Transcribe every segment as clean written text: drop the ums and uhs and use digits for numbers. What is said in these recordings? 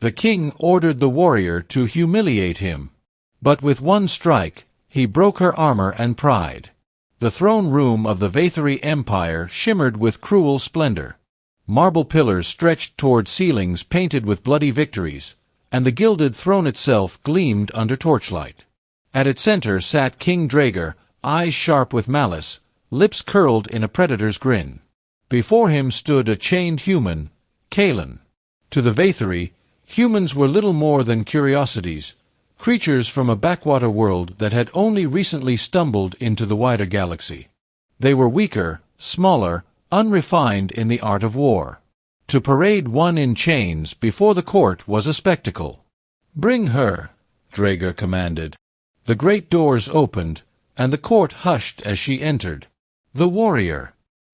The king ordered the warrior to humiliate him. But with one strike, he broke her armor and pride. The throne room of the Vathari Empire shimmered with cruel splendor. Marble pillars stretched toward ceilings painted with bloody victories, and the gilded throne itself gleamed under torchlight. At its center sat King Draegr, eyes sharp with malice, lips curled in a predator's grin. Before him stood a chained human, Kalen. To the Vathari, humans were little more than curiosities, creatures from a backwater world that had only recently stumbled into the wider galaxy. They were weaker, smaller, unrefined in the art of war. To parade one in chains before the court was a spectacle. "Bring her," Draegr commanded. The great doors opened, and the court hushed as she entered. The warrior,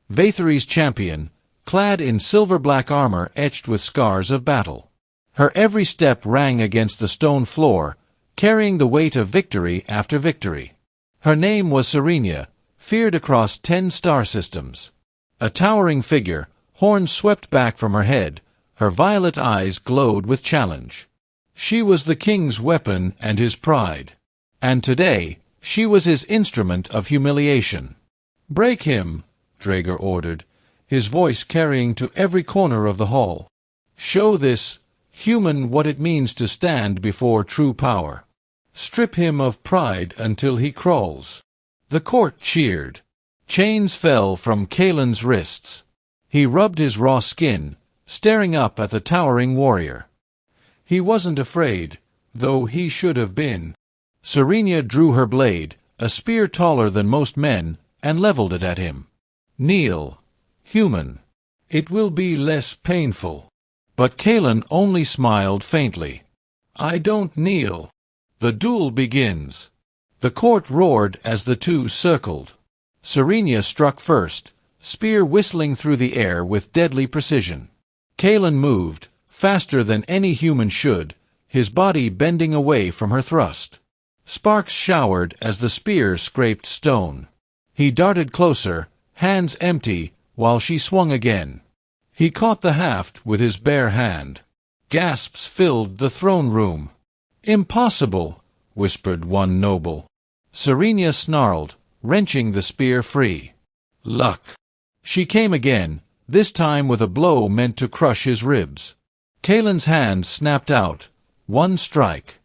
Vathari's champion, clad in silver-black armor etched with scars of battle. Her every step rang against the stone floor, carrying the weight of victory after victory. Her name was Serenia, feared across 10 star systems. A towering figure, horns swept back from her head, her violet eyes glowed with challenge. She was the king's weapon and his pride. And today, she was his instrument of humiliation. "Break him," Draegr ordered, his voice carrying to every corner of the hall. "Show this human what it means to stand before true power. Strip him of pride until he crawls." The court cheered. Chains fell from Kalen's wrists. He rubbed his raw skin, staring up at the towering warrior. He wasn't afraid, though he should have been. Serenia drew her blade, a spear taller than most men, and leveled it at him. "Kneel, human. It will be less painful." But Kalen only smiled faintly. "I don't kneel. The duel begins." The court roared as the two circled. Serenia struck first, spear whistling through the air with deadly precision. Kalen moved, faster than any human should, his body bending away from her thrust. Sparks showered as the spear scraped stone. He darted closer, hands empty, while she swung again. He caught the haft with his bare hand. Gasps filled the throne room. "Impossible," whispered one noble. Serenia snarled, wrenching the spear free. "Luck." She came again, this time with a blow meant to crush his ribs. Kalen's hand snapped out, one strike.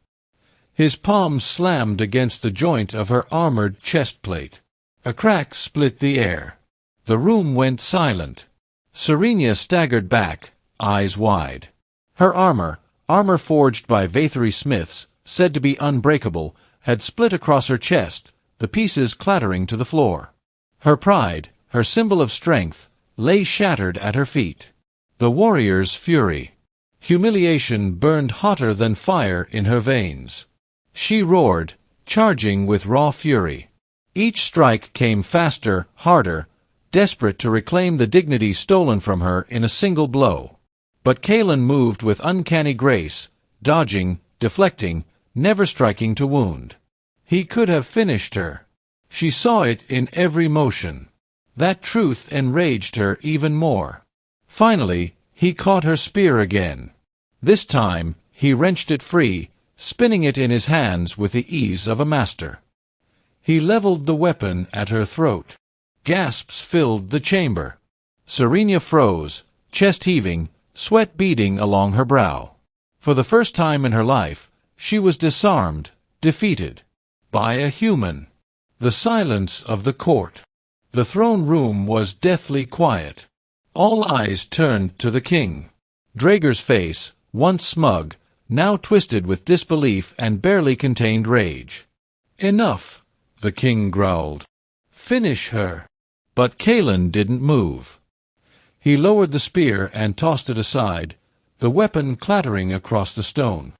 His palm slammed against the joint of her armored chest plate. A crack split the air. The room went silent. Serenia staggered back, eyes wide. Her armor forged by Vathari smiths, said to be unbreakable, had split across her chest, the pieces clattering to the floor. Her pride, her symbol of strength, lay shattered at her feet. The warrior's fury. Humiliation burned hotter than fire in her veins. She roared, charging with raw fury. Each strike came faster, harder, desperate to reclaim the dignity stolen from her in a single blow. But Kalen moved with uncanny grace, dodging, deflecting, never striking to wound. He could have finished her. She saw it in every motion. That truth enraged her even more. Finally, he caught her spear again. This time, he wrenched it free, spinning it in his hands with the ease of a master. He leveled the weapon at her throat. Gasps filled the chamber. Serenia froze, chest heaving, sweat beading along her brow. For the first time in her life, she was disarmed, defeated. By a human. The silence of the court. The throne room was deathly quiet. All eyes turned to the king. Draegr's face, once smug, now twisted with disbelief and barely contained rage. "Enough," the king growled. "Finish her." But Kalen didn't move. He lowered the spear and tossed it aside, the weapon clattering across the stone.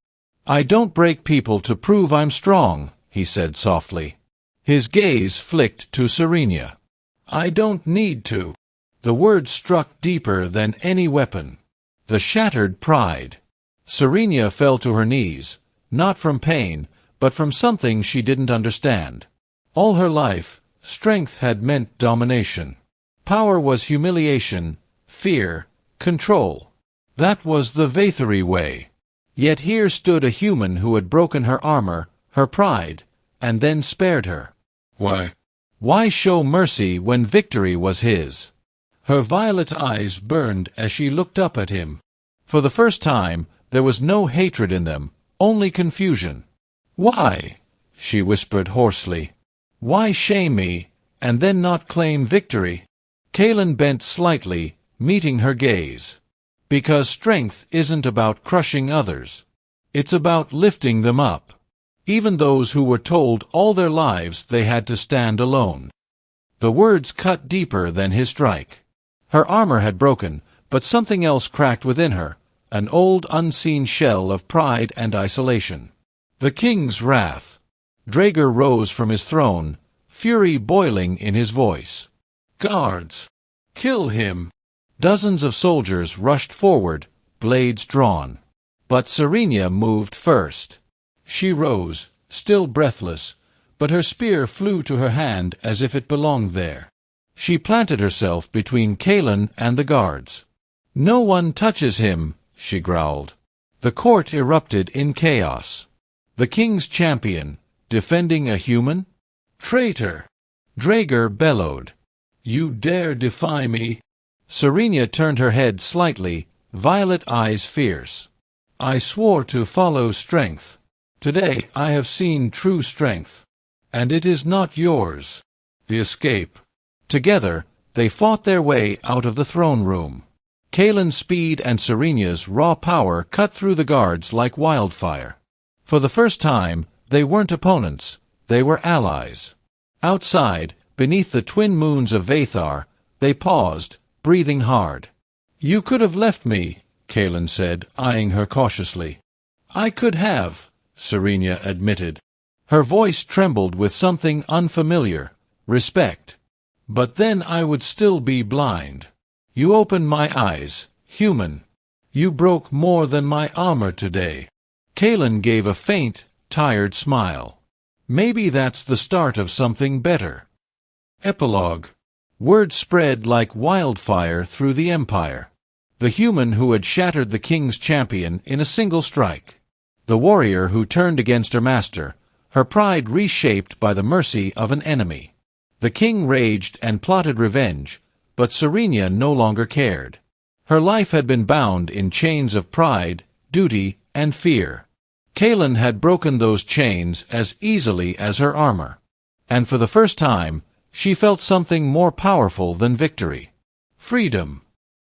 "I don't break people to prove I'm strong," he said softly. His gaze flicked to Serenia. "I don't need to." The words struck deeper than any weapon. The shattered pride. Serenia fell to her knees, not from pain, but from something she didn't understand. All her life, strength had meant domination. Power was humiliation, fear, control. That was the Vathari way. Yet here stood a human who had broken her armor, her pride, and then spared her. Why? Why show mercy when victory was his? Her violet eyes burned as she looked up at him. For the first time, there was no hatred in them, only confusion. "Why?" she whispered hoarsely. "Why shame me, and then not claim victory?" Kaelin bent slightly, meeting her gaze. "Because strength isn't about crushing others. It's about lifting them up. Even those who were told all their lives they had to stand alone." The words cut deeper than his strike. Her armor had broken, but something else cracked within her, an old unseen shell of pride and isolation. The king's wrath. Draeger rose from his throne, fury boiling in his voice. "Guards! Kill him!" Dozens of soldiers rushed forward, blades drawn. But Serenia moved first. She rose, still breathless, but her spear flew to her hand as if it belonged there. She planted herself between Kaelin and the guards. "No one touches him," she growled. The court erupted in chaos. The king's champion, defending a human? "Traitor!" Draeger bellowed. "You dare defy me?" Serenia turned her head slightly, violet eyes fierce. "I swore to follow strength. Today I have seen true strength. And it is not yours." The escape. Together, they fought their way out of the throne room. Kaelin's speed and Serenia's raw power cut through the guards like wildfire. For the first time, they weren't opponents, they were allies. Outside, beneath the twin moons of Vathar, they paused, breathing hard. "You could have left me," Kaelin said, eyeing her cautiously. "I could have," Serenia admitted. Her voice trembled with something unfamiliar, respect. "But then I would still be blind. You opened my eyes, human. You broke more than my armor today." Kaelin gave a faint, tired smile. "Maybe that's the start of something better." Epilogue. Word spread like wildfire through the Empire. The human who had shattered the king's champion in a single strike. The warrior who turned against her master, her pride reshaped by the mercy of an enemy. The king raged and plotted revenge, but Serenia no longer cared. Her life had been bound in chains of pride, duty, and fear. Kaelin had broken those chains as easily as her armor. And for the first time, she felt something more powerful than victory. Freedom.